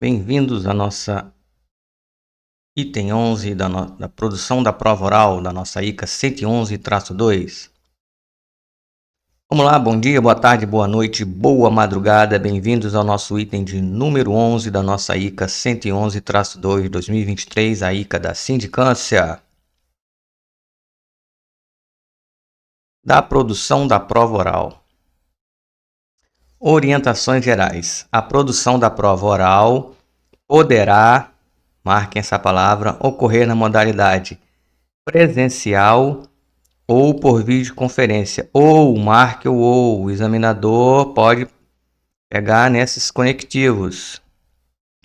Bem-vindos à nossa item 11 da produção da prova oral da nossa ICA 111-2. Vamos lá, bom dia, boa tarde, boa noite, boa madrugada, bem-vindos ao nosso item de número 11 da nossa ICA 111-2 2023, a ICA da sindicância. Da produção da prova oral. Orientações gerais. A produção da prova oral poderá, marquem essa palavra, ocorrer na modalidade presencial ou por videoconferência, ou marque o examinador pode pegar nesses conectivos.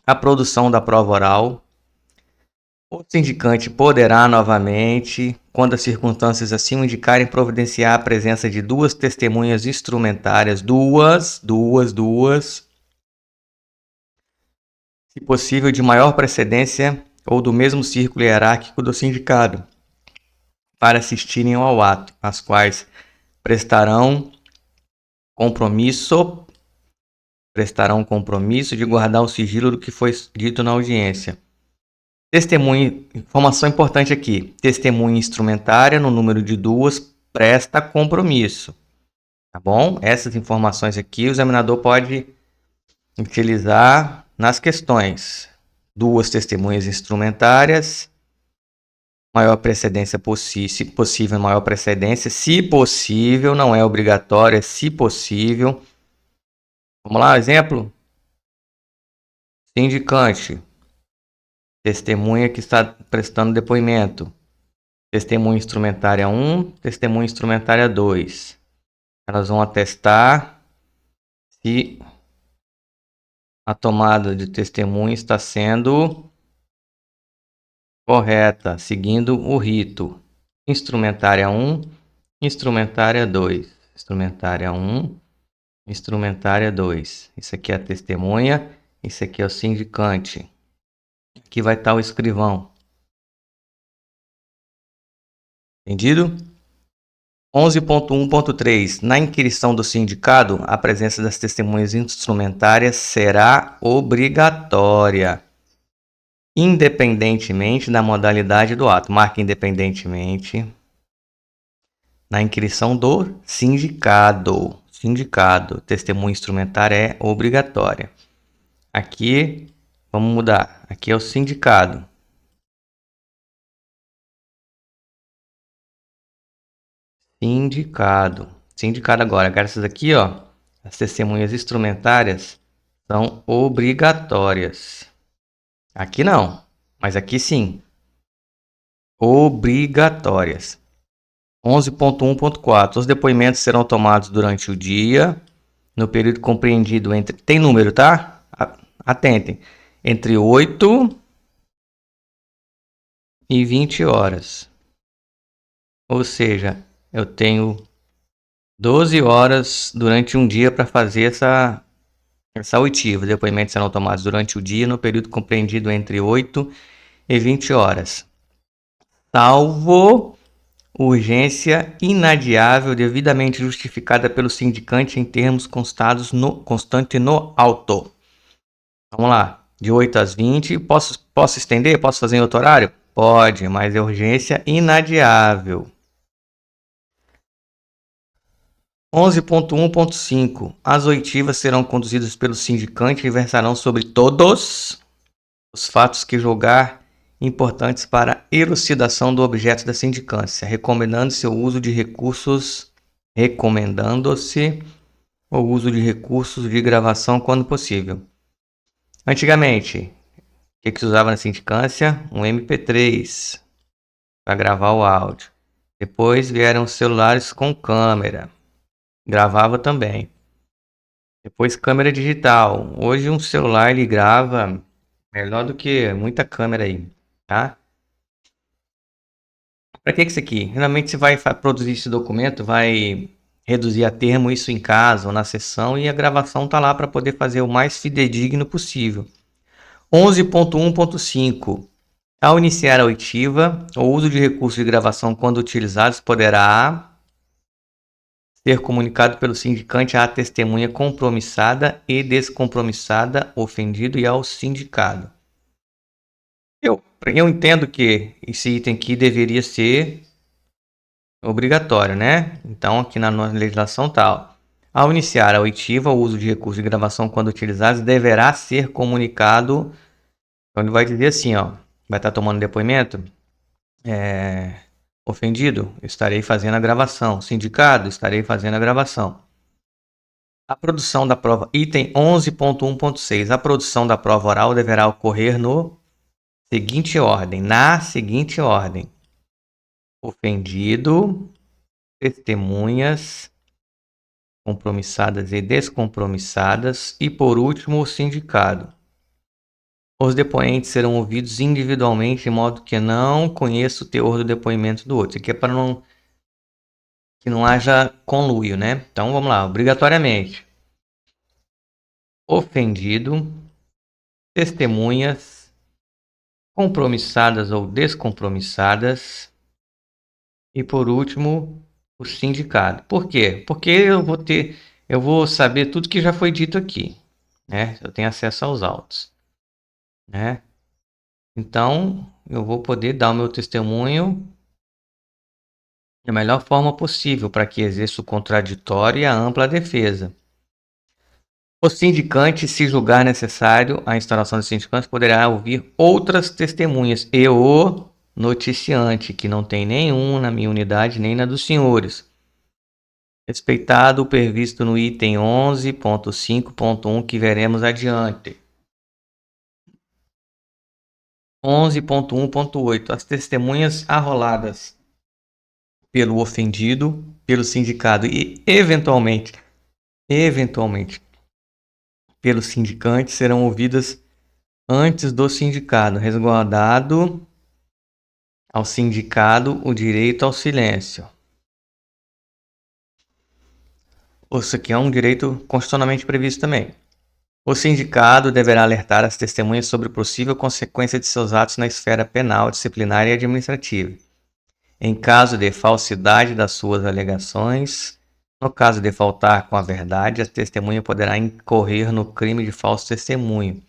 A produção da prova oral. O sindicante poderá novamente, quando as circunstâncias assim o indicarem, providenciar a presença de duas testemunhas instrumentárias, duas, se possível de maior precedência ou do mesmo círculo hierárquico do sindicado, para assistirem ao ato, as quais prestarão compromisso de guardar o sigilo do que foi dito na audiência. Testemunha, informação importante aqui, testemunha instrumentária no número de duas presta compromisso, tá bom? Essas informações aqui o examinador pode utilizar nas questões. Duas testemunhas instrumentárias, maior precedência se possível, maior precedência, se possível, não é obrigatório, é se possível. Vamos lá, exemplo? Sindicante, testemunha que está prestando depoimento. Testemunha instrumentária 1, testemunha instrumentária 2. Elas vão atestar se a tomada de testemunha está sendo correta, seguindo o rito. Instrumentária 1, instrumentária 2. Instrumentária 1, instrumentária 2. Isso aqui é a testemunha, isso aqui é o sindicante. Aqui vai estar o escrivão. Entendido? 11.1.3. Na inquirição do sindicado, a presença das testemunhas instrumentárias será obrigatória, independentemente da modalidade do ato. Marque independentemente. Na inquirição do sindicado. Testemunha instrumentária é obrigatória. Aqui, vamos mudar. Aqui é o sindicado. Sindicado agora. Essas aqui, ó, as testemunhas instrumentárias são obrigatórias. Aqui não, mas aqui sim. Obrigatórias. 11.1.4. Os depoimentos serão tomados durante o dia, no período compreendido entre... Tem número, tá? Atentem. Entre 8 e 20 horas. Ou seja, eu tenho 12 horas durante um dia para fazer essa oitiva. Depoimentos serão tomados durante o dia, no período compreendido entre 8 e 20 horas. Salvo urgência inadiável devidamente justificada pelo sindicante em termos constantes no auto. Vamos lá. De 8 às 20. Posso estender? Posso fazer em outro horário? Pode, mas é urgência inadiável. 11.1.5. As oitivas serão conduzidas pelo sindicante e versarão sobre todos os fatos que julgar importantes para a elucidação do objeto da sindicância, recomendando-se o uso de recursos de gravação quando possível. Antigamente, o que se usava na sindicância? Um MP3 para gravar o áudio. Depois vieram os celulares com câmera. Gravava também. Depois câmera digital. Hoje um celular ele grava melhor do que muita câmera aí, tá? Para que isso aqui? Geralmente você vai produzir esse documento, vai reduzir a termo isso em casa ou na sessão e a gravação tá lá para poder fazer o mais fidedigno possível. 11.1.5. Ao iniciar a oitiva, o uso de recursos de gravação quando utilizados poderá ser comunicado pelo sindicante à testemunha compromissada e descompromissada, ofendido e ao sindicado. Eu entendo que esse item aqui deveria ser obrigatório, né? Então, aqui na nossa legislação tal, ao iniciar a oitiva, o uso de recursos de gravação, quando utilizados, deverá ser comunicado. Então, ele vai dizer assim, ó, vai estar tomando depoimento, ofendido, estarei fazendo a gravação. Sindicado, estarei fazendo a gravação. A produção da prova, item 11.1.6, a produção da prova oral deverá ocorrer no seguinte ordem, na seguinte ordem: ofendido, testemunhas compromissadas e descompromissadas e, por último, o sindicado. Os depoentes serão ouvidos individualmente, de modo que não conheça o teor do depoimento do outro. Isso aqui é para que não haja conluio, né? Então vamos lá, obrigatoriamente. Ofendido, testemunhas compromissadas ou descompromissadas e, por último, o sindicado. Por quê? Porque eu vou saber tudo que já foi dito aqui, né? Eu tenho acesso aos autos, né? Então, eu vou poder dar o meu testemunho da melhor forma possível para que exerça o contraditório e a ampla defesa. O sindicante, se julgar necessário a instalação de sindicantes, poderá ouvir outras testemunhas e o noticiante, que não tem nenhum na minha unidade nem na dos senhores. Respeitado o previsto no item 11.5.1 que veremos adiante. 11.1.8. As testemunhas arroladas pelo ofendido, pelo sindicado e eventualmente pelo sindicante serão ouvidas antes do sindicado, resguardado ao sindicado o direito ao silêncio. Isso aqui é um direito constitucionalmente previsto também. O sindicado deverá alertar as testemunhas sobre possível consequência de seus atos na esfera penal, disciplinar e administrativa. Em caso de falsidade das suas alegações, no caso de faltar com a verdade, a testemunha poderá incorrer no crime de falso testemunho,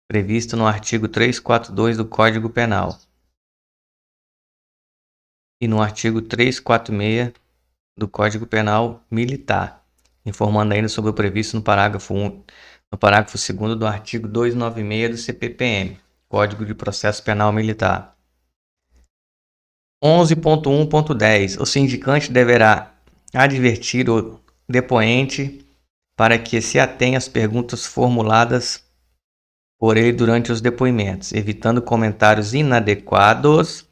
previsto no artigo 342 do Código Penal e no artigo 346 do Código Penal Militar, informando ainda sobre o previsto no parágrafo 2º do artigo 296 do CPPM, Código de Processo Penal Militar. 11.1.10. O sindicante deverá advertir o depoente para que se atenha às perguntas formuladas por ele durante os depoimentos, evitando comentários inadequados,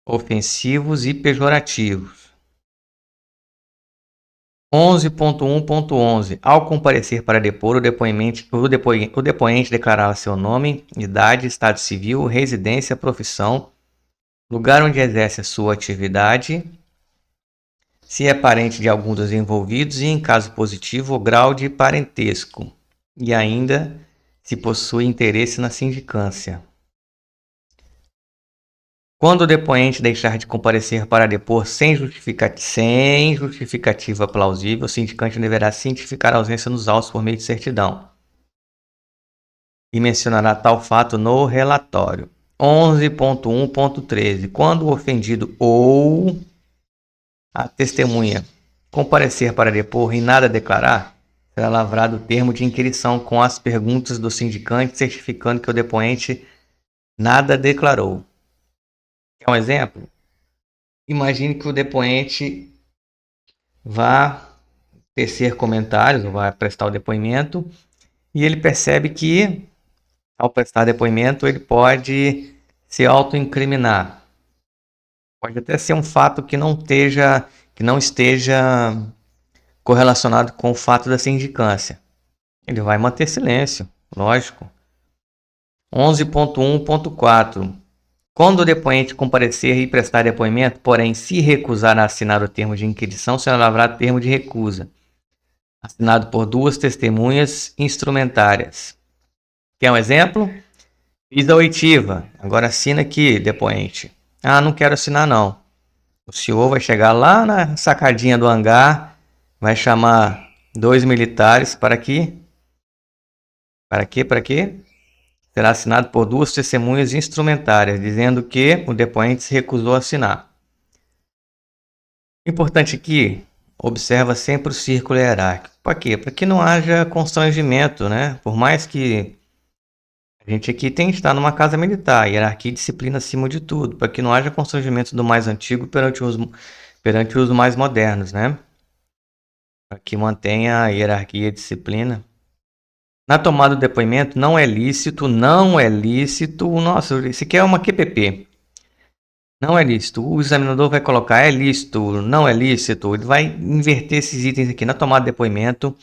ofensivos e pejorativos. 11.1.11. Ao comparecer para depor, o depoente declarará seu nome, idade, estado civil, residência, profissão, lugar onde exerce a sua atividade, se é parente de algum dos envolvidos e, em caso positivo, o grau de parentesco, e ainda se possui interesse na sindicância. Quando o depoente deixar de comparecer para depor sem justificativa plausível, o sindicante deverá cientificar a ausência nos autos por meio de certidão e mencionará tal fato no relatório. 11.1.13. Quando o ofendido ou a testemunha comparecer para depor e nada declarar, será lavrado o termo de inquirição com as perguntas do sindicante, certificando que o depoente nada declarou. Quer um exemplo? Imagine que o depoente vá tecer comentários, ou vai prestar o depoimento, e ele percebe que, ao prestar depoimento, ele pode se autoincriminar. Pode até ser um fato que não esteja correlacionado com o fato da sindicância. Ele vai manter silêncio, lógico. 11.1.4. Quando o depoente comparecer e prestar depoimento, porém se recusar a assinar o termo de inquirição, será lavrado termo de recusa, assinado por duas testemunhas instrumentárias. Quer um exemplo? Fiz a oitiva, agora assina aqui, depoente. Ah, não quero assinar não. O senhor vai chegar lá na sacadinha do hangar, vai chamar 2 militares para que... Para quê? Será assinado por 2 testemunhas instrumentárias, dizendo que o depoente se recusou a assinar. Importante aqui, observa sempre o círculo hierárquico. Para quê? Para que não haja constrangimento, né? Por mais que a gente aqui tem que estar numa casa militar, hierarquia e disciplina acima de tudo, para que não haja constrangimento do mais antigo perante os mais modernos, né? Para que mantenha a hierarquia e disciplina. Na tomada do depoimento, não é lícito, nossa, isso aqui é uma QPP. Não é lícito. O examinador vai colocar é lícito, não é lícito. Ele vai inverter esses itens aqui na tomada de depoimento.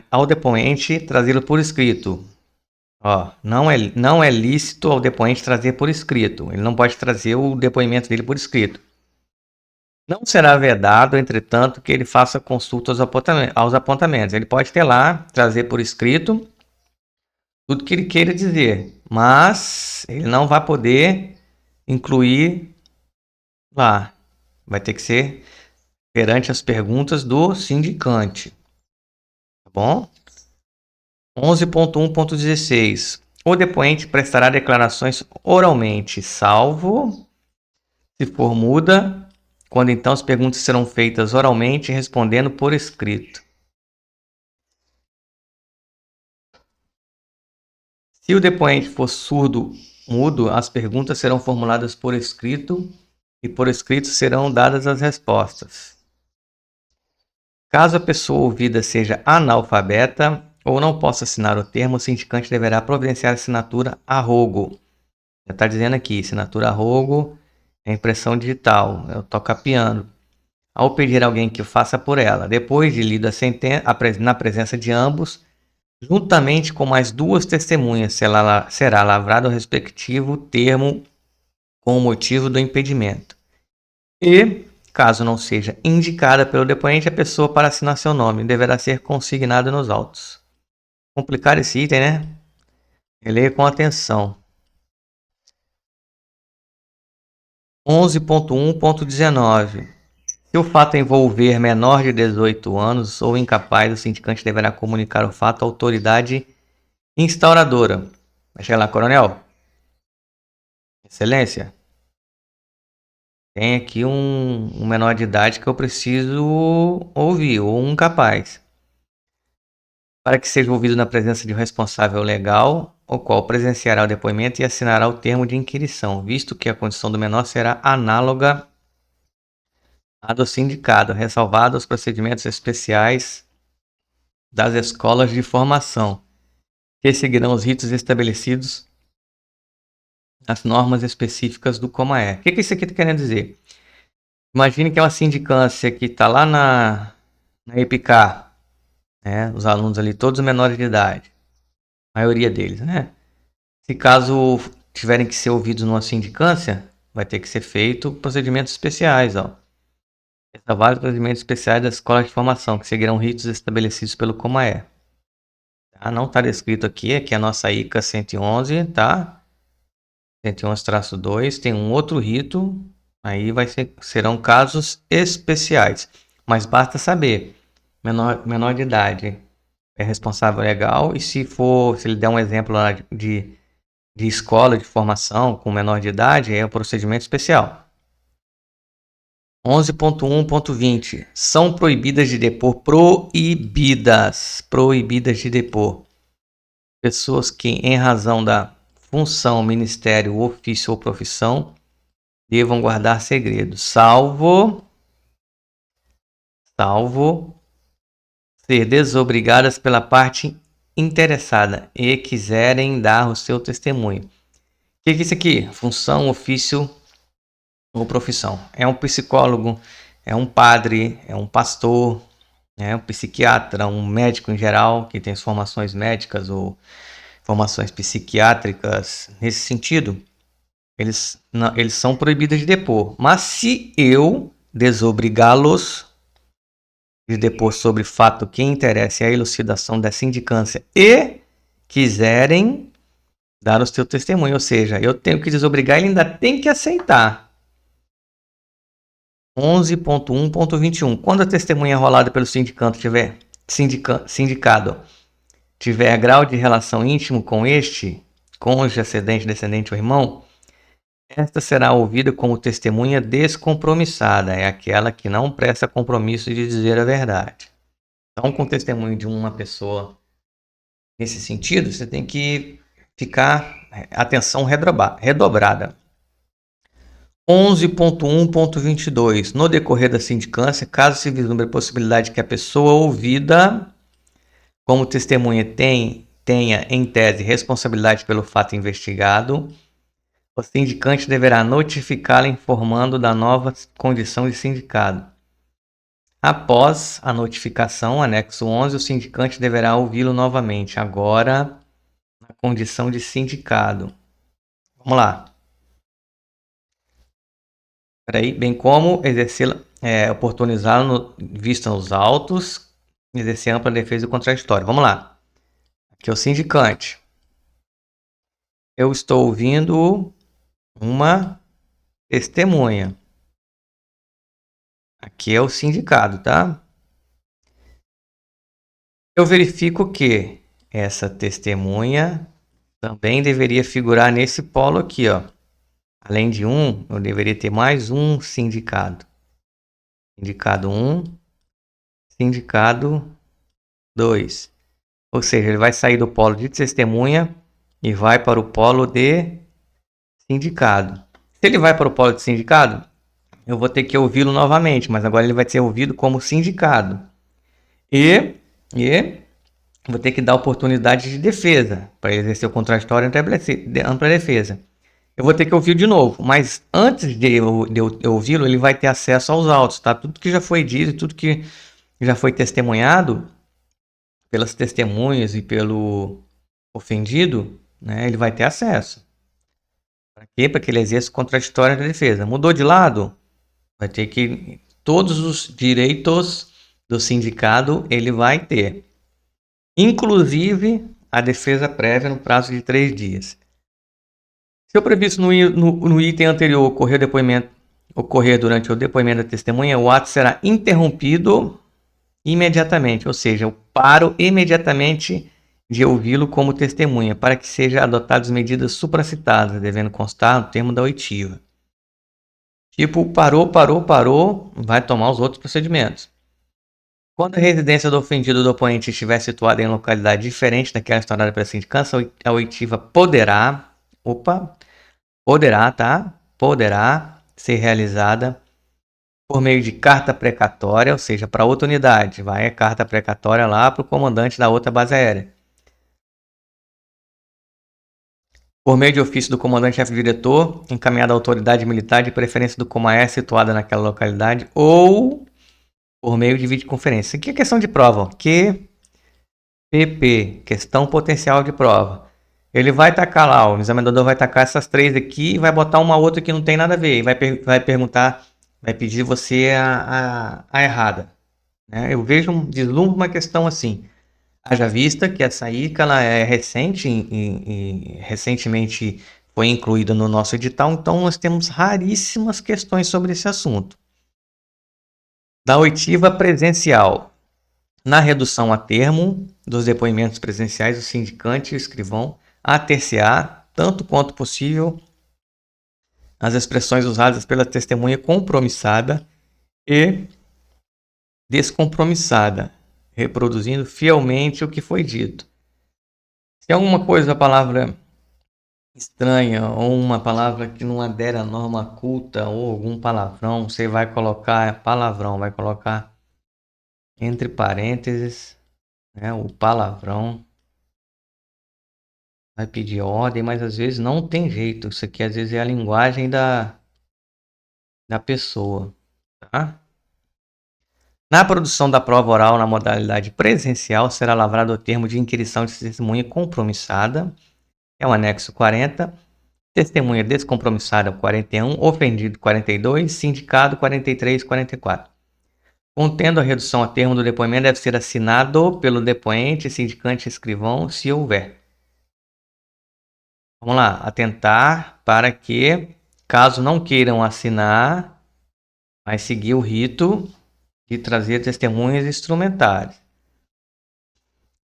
Ao depoente trazê-lo por escrito. Ó, não é lícito ao depoente trazer por escrito. Ele não pode trazer o depoimento dele por escrito. Não será vedado, entretanto, que ele faça consulta aos apontamentos. Ele pode ter lá, trazer por escrito tudo que ele queira dizer, mas ele não vai poder incluir lá. Vai ter que ser perante as perguntas do sindicante. Tá bom? 11.1.16. O depoente prestará declarações oralmente, salvo se for muda, quando então as perguntas serão feitas oralmente, respondendo por escrito. Se o depoente for surdo, mudo, as perguntas serão formuladas por escrito e por escrito serão dadas as respostas. Caso a pessoa ouvida seja analfabeta ou não possa assinar o termo, o sindicante deverá providenciar assinatura a rogo. Já está dizendo aqui, assinatura a rogo é impressão digital, é o toca-piano. Ao pedir a alguém que o faça por ela, depois de lida a sentença, na presença de ambos, juntamente com mais 2 testemunhas, será lavrado o respectivo termo com o motivo do impedimento. E, caso não seja indicada pelo depoente, a pessoa para assinar seu nome deverá ser consignada nos autos. Complicar esse item, né? Leia com atenção. 11.1.19. Se o fato envolver menor de 18 anos ou incapaz, o sindicante deverá comunicar o fato à autoridade instauradora. Vai chegar lá, coronel. Excelência. Tem aqui um menor de idade que eu preciso ouvir, ou um incapaz. Para que seja ouvido na presença de um responsável legal, o qual presenciará o depoimento e assinará o termo de inquirição, visto que a condição do menor será análoga à do sindicado, ressalvado os procedimentos especiais das escolas de formação, que seguirão os ritos estabelecidos nas normas específicas do COMAER. O que isso aqui está querendo dizer? Imagine que é uma sindicância que está lá na EPICAR, né? Os alunos ali, todos menores de idade, a maioria deles, né? Se caso tiverem que ser ouvidos numa sindicância, vai ter que ser feito procedimentos especiais, ó. Vários procedimentos especiais da escola de formação, que seguirão ritos estabelecidos pelo COMAER. Tá? Não está descrito aqui, aqui é a nossa ICA 111, tá? 111-2, tem um outro rito, aí serão casos especiais. Mas basta saber, menor de idade é responsável legal, e se ele der um exemplo lá de escola de formação com menor de idade, é um procedimento especial. 11.1.20. São proibidas de depor. Proibidas de depor. Pessoas que, em razão da função, ministério, ofício ou profissão, devam guardar segredo, salvo ser desobrigadas pela parte interessada e quiserem dar o seu testemunho. O que é isso aqui? Função, ofício ou profissão. É um psicólogo, é um padre, é um pastor, é um psiquiatra, um médico em geral que tem formações médicas ou formações psiquiátricas. Nesse sentido, eles são proibidos de depor. Mas se eu desobrigá-los de depor sobre fato que interesse a elucidação da sindicância e quiserem dar o seu testemunho, ou seja, eu tenho que desobrigar e ele ainda tem que aceitar. 11.1.21. Quando a testemunha rolada pelo sindicado tiver grau de relação íntimo com este, cônjuge, ascendente, descendente ou irmão, esta será ouvida como testemunha descompromissada, é aquela que não presta compromisso de dizer a verdade. Então, com o testemunho de uma pessoa nesse sentido, você tem que ficar atenção redobrada. 11.1.22. No decorrer da sindicância, caso se vislumbre a possibilidade que a pessoa ouvida como testemunha tenha, em tese, responsabilidade pelo fato investigado, o sindicante deverá notificá-la informando da nova condição de sindicado. Após a notificação, anexo 11, o sindicante deverá ouvi-lo novamente, agora na condição de sindicado. Vamos lá. Bem como exercê-la, oportunizá-la vista nos autos, exercer ampla defesa e contraditório. Vamos lá. Aqui é o sindicante. Eu estou ouvindo uma testemunha. Aqui é o sindicado, tá? Eu verifico que essa testemunha também deveria figurar nesse polo aqui, ó. Além de um, eu deveria ter mais um sindicado. Sindicado 1, sindicado 2. Ou seja, ele vai sair do polo de testemunha e vai para o polo de sindicado. Se ele vai para o polo de sindicado, eu vou ter que ouvi-lo novamente, mas agora ele vai ser ouvido como sindicado. E vou ter que dar oportunidade de defesa para exercer o contraditório e ampla defesa. Eu vou ter que ouvir de novo, mas antes de eu ouvi-lo, ele vai ter acesso aos autos, tá? Tudo que já foi dito, tudo que já foi testemunhado pelas testemunhas e pelo ofendido, né? Ele vai ter acesso. Para quê? Para que ele exerça o contraditório da defesa. Mudou de lado? Vai ter que todos os direitos do sindicado ele vai ter, inclusive a defesa prévia no prazo de 3 dias. Se o previsto no item anterior ocorrer durante o depoimento da testemunha, o ato será interrompido imediatamente, ou seja, eu paro imediatamente de ouvi-lo como testemunha, para que sejam adotadas medidas supracitadas, devendo constar no termo da oitiva. Tipo, parou, vai tomar os outros procedimentos. Quando a residência do ofendido ou do oponente estiver situada em localidade diferente daquela instaurada pela sindicância, a oitiva poderá ser realizada por meio de carta precatória, ou seja, para outra unidade. Vai a carta precatória lá para o comandante da outra base aérea. Por meio de ofício do comandante-chefe diretor, encaminhado à autoridade militar, de preferência do Comaé situada naquela localidade, ou por meio de videoconferência. Aqui é questão de prova. QPP, questão potencial de prova. Ele vai tacar lá, o examinador vai tacar essas 3 aqui e vai botar uma outra que não tem nada a ver. E vai perguntar, vai pedir você a errada. Né? Eu vejo deslumbro uma questão assim. Haja vista que essa ICA ela é recente e recentemente foi incluída no nosso edital, então nós temos raríssimas questões sobre esse assunto. Da oitiva presencial. Na redução a termo dos depoimentos presenciais, o sindicante e o escrivão ater-se-á, tanto quanto possível, as expressões usadas pela testemunha compromissada e descompromissada, reproduzindo fielmente o que foi dito. Se alguma coisa, a palavra estranha ou uma palavra que não adere à norma culta ou algum palavrão, você vai colocar palavrão, vai colocar entre parênteses, né, o palavrão. Vai pedir ordem, mas às vezes não tem jeito. Isso aqui às vezes é a linguagem da pessoa, tá? Na produção da prova oral na modalidade presencial, será lavrado o termo de inquirição de testemunha compromissada, é o anexo 40, testemunha descompromissada 41, ofendido 42, sindicado 43 e 44. Contendo a redução a termo do depoimento, deve ser assinado pelo depoente, sindicante e escrivão, se houver. Vamos lá, atentar para que, caso não queiram assinar, vai seguir o rito de trazer testemunhas instrumentais.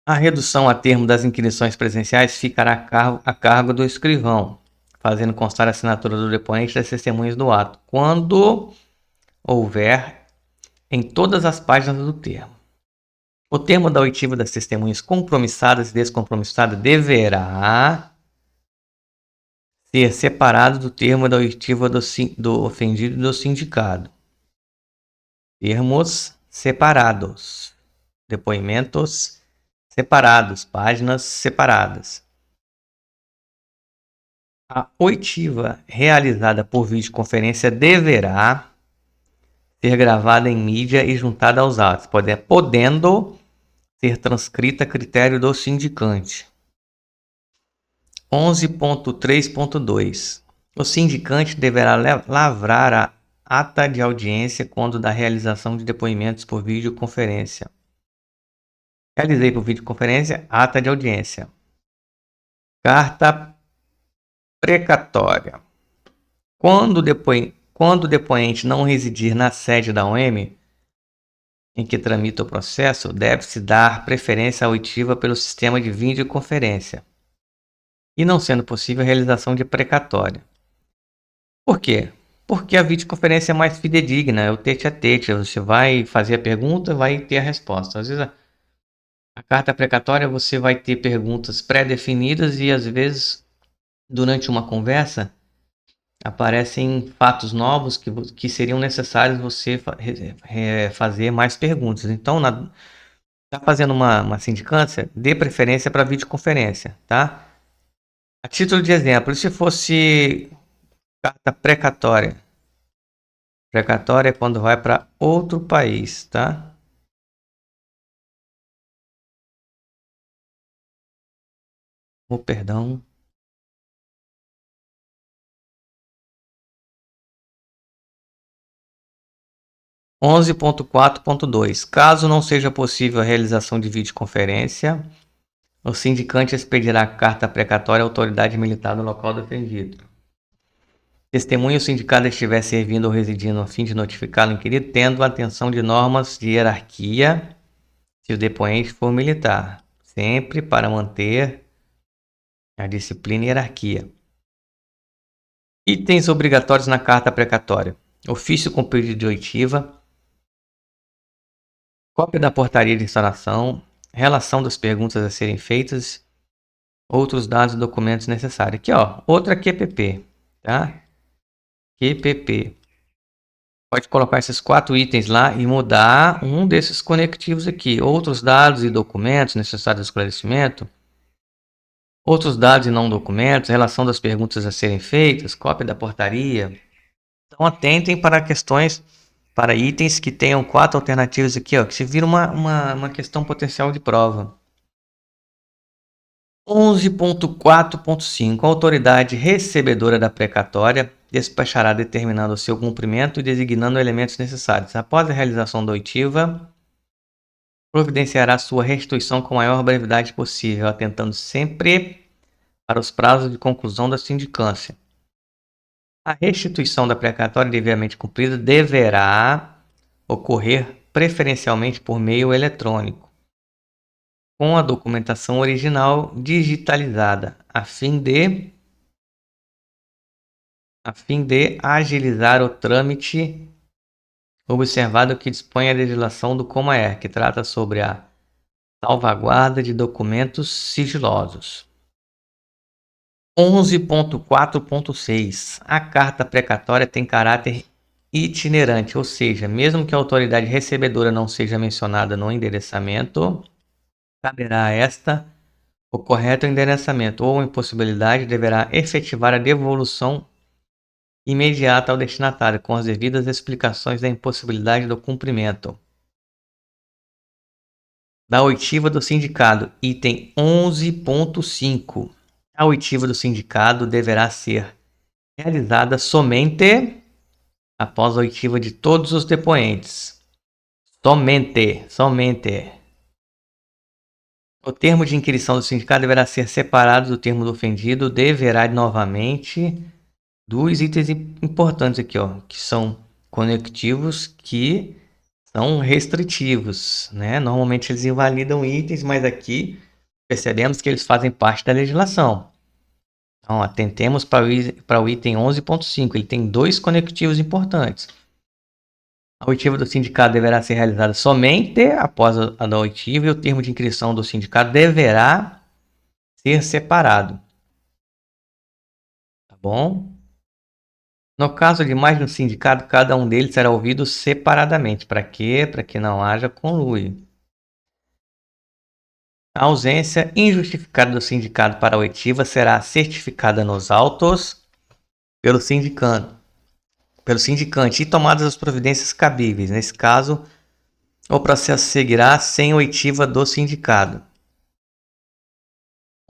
A redução a termo das inquirições presenciais ficará a cargo do escrivão, fazendo constar a assinatura do depoente das testemunhas do ato, quando houver em todas as páginas do termo. O termo da oitiva das testemunhas compromissadas e descompromissadas deverá ser separado do termo da oitiva do ofendido e do sindicado. Termos separados. Depoimentos separados. Páginas separadas. A oitiva realizada por videoconferência deverá ser gravada em mídia e juntada aos atos, podendo ser transcrita a critério do sindicante. 11.3.2. O sindicante deverá lavrar a ata de audiência quando da realização de depoimentos por videoconferência. Realizei por videoconferência, ata de audiência. Carta precatória. Quando o depoente não residir na sede da OM em que tramita o processo, deve-se dar preferência à oitiva pelo sistema de videoconferência. E não sendo possível a realização de precatória. Por quê? Porque a videoconferência é mais fidedigna, é o tete a tete. Você vai fazer a pergunta, vai ter a resposta. Às vezes a carta precatória você vai ter perguntas pré-definidas e às vezes durante uma conversa aparecem fatos novos que seriam necessários você fazer mais perguntas. Então, está fazendo uma sindicância, dê preferência para videoconferência, tá? A título de exemplo, se fosse carta precatória. Precatória é quando vai para outro país, tá? Oh, perdão. (11.4.2) Caso não seja possível a realização de videoconferência, o sindicante expedirá carta precatória à autoridade militar do local do ofendido. Testemunha o sindicado estiver servindo ou residindo a fim de notificá-lo inquirido, tendo atenção de normas de hierarquia, se o depoente for militar, sempre para manter a disciplina e hierarquia. Itens obrigatórios na carta precatória: ofício com pedido de oitiva, cópia da portaria de instalação, relação das perguntas a serem feitas, outros dados e documentos necessários. Aqui, ó, outra QPP, tá? QPP. Pode colocar esses 4 itens lá e mudar um desses conectivos aqui. Outros dados e documentos necessários de esclarecimento. Outros dados e não documentos. Relação das perguntas a serem feitas. Cópia da portaria. Então atentem para questões, para itens que tenham 4 alternativas aqui, ó, que se vira uma questão potencial de prova. 11.4.5. A autoridade recebedora da precatória despachará determinando o seu cumprimento e designando elementos necessários. Após a realização da oitiva, providenciará sua restituição com a maior brevidade possível, atentando sempre para os prazos de conclusão da sindicância. A restituição da precatória devidamente cumprida deverá ocorrer preferencialmente por meio eletrônico, com a documentação original digitalizada, a fim de agilizar o trâmite, observado que dispõe a legislação do COMAER, que trata sobre a salvaguarda de documentos sigilosos. 11.4.6. A carta precatória tem caráter itinerante, ou seja, mesmo que a autoridade recebedora não seja mencionada no endereçamento, caberá a esta o correto endereçamento ou impossibilidade deverá efetivar a devolução imediata ao destinatário, com as devidas explicações da impossibilidade do cumprimento. Da oitiva do sindicado, item 11.5. A oitiva do sindicado deverá ser realizada somente após a oitiva de todos os depoentes. Somente. O termo de inquirição do sindicado deverá ser separado do termo do ofendido, deverá novamente... Dois itens importantes aqui, ó, que são conectivos que são restritivos, né? Normalmente eles invalidam itens, mas aqui percebemos que eles fazem parte da legislação. Então, atentemos para o item 11.5, ele tem 2 conectivos importantes. A oitiva do sindicato deverá ser realizada somente após a da oitiva e o termo de inscrição do sindicato deverá ser separado. Tá bom? No caso de mais de um sindicato, cada um deles será ouvido separadamente. Para quê? Para que não haja conluio. A ausência injustificada do sindicato para a oitiva será certificada nos autos pelo sindicante e tomadas as providências cabíveis. Nesse caso, o processo seguirá sem oitiva do sindicato.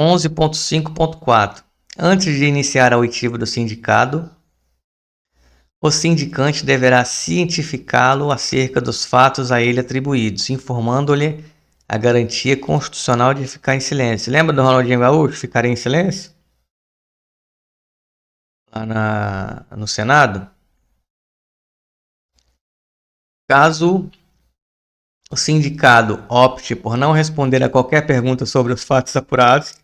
11.5.4. Antes de iniciar a oitiva do sindicato, o sindicante deverá cientificá-lo acerca dos fatos a ele atribuídos, informando-lhe a garantia constitucional de ficar em silêncio. Lembra do Ronaldinho Gaúcho ficar em silêncio? Lá no Senado? Caso o sindicato opte por não responder a qualquer pergunta sobre os fatos apurados,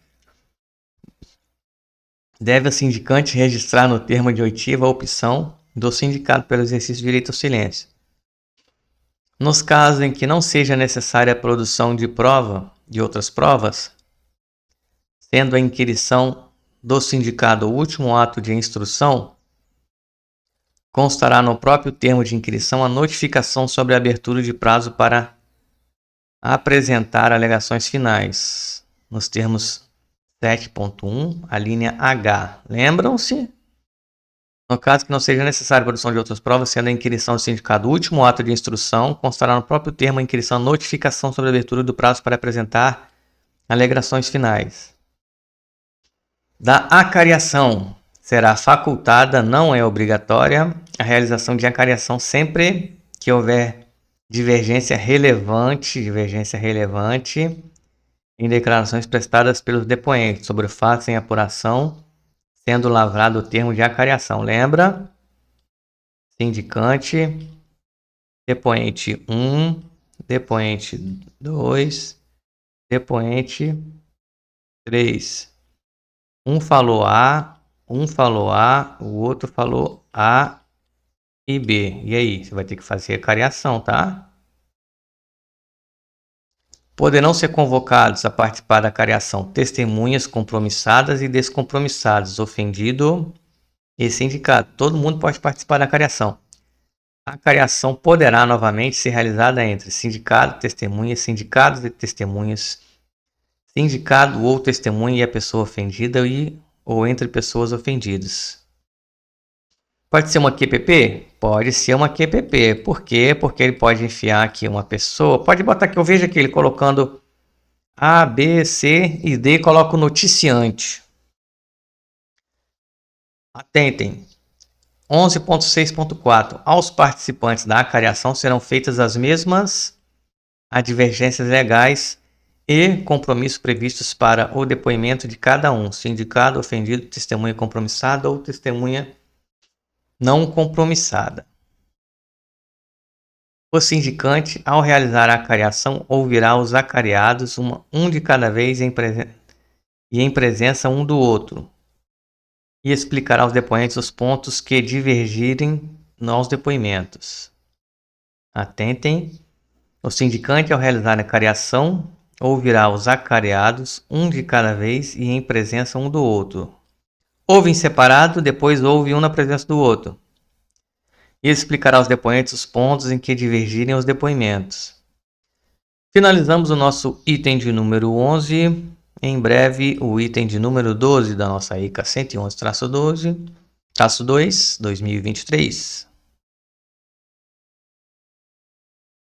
deve o sindicante registrar no termo de oitiva a opção do sindicato pelo exercício do direito ao silêncio. Nos casos em que não seja necessária a produção de outras provas, sendo a inquirição do sindicato o último ato de instrução, constará no próprio termo de inquirição a notificação sobre a abertura de prazo para apresentar alegações finais, nos termos 7.1, a linha H. Lembram-se? No caso que não seja necessária a produção de outras provas, sendo a inquirição do sindicato o último ato de instrução, constará no próprio termo a inquirição notificação sobre a abertura do prazo para apresentar alegações finais. Da acariação será facultada, não é obrigatória, a realização de acariação sempre que houver divergência relevante em declarações prestadas pelos depoentes sobre o fato em apuração, sendo lavrado o termo de acariação. Lembra? Sindicante, depoente 1, depoente 2, depoente 3. Um falou A, o outro falou A e B. E aí? Você vai ter que fazer a cariação, tá? Poderão ser convocados a participar da cariação testemunhas compromissadas e descompromissadas, ofendido e sindicato. Todo mundo pode participar da cariação. A cariação poderá novamente ser realizada entre sindicato, testemunhas, sindicatos e testemunhas, sindicado ou testemunha e a pessoa ofendida ou entre pessoas ofendidas. Pode ser uma QPP? Pode ser uma QPP. Por quê? Porque ele pode enfiar aqui uma pessoa. Pode botar aqui, eu vejo aqui ele colocando A, B, C e D, coloca o noticiante. Atentem. 11.6.4. Aos participantes da acariação serão feitas as mesmas advergências legais e compromissos previstos para o depoimento de cada um, sindicado, ofendido, testemunha compromissada ou testemunha não compromissada. O sindicante, ao realizar a acariação, ouvirá os acariados um de cada vez em presença um do outro e explicará aos depoentes os pontos que divergirem nos depoimentos. Atentem, o sindicante, ao realizar a acariação, ouvirá os acariados um de cada vez e em presença um do outro. Ouve em separado, depois ouve um na presença do outro. E explicará aos depoentes os pontos em que divergirem os depoimentos. Finalizamos o nosso item de número 11. Em breve, o item de número 12 da nossa ICA 111-2, 2023.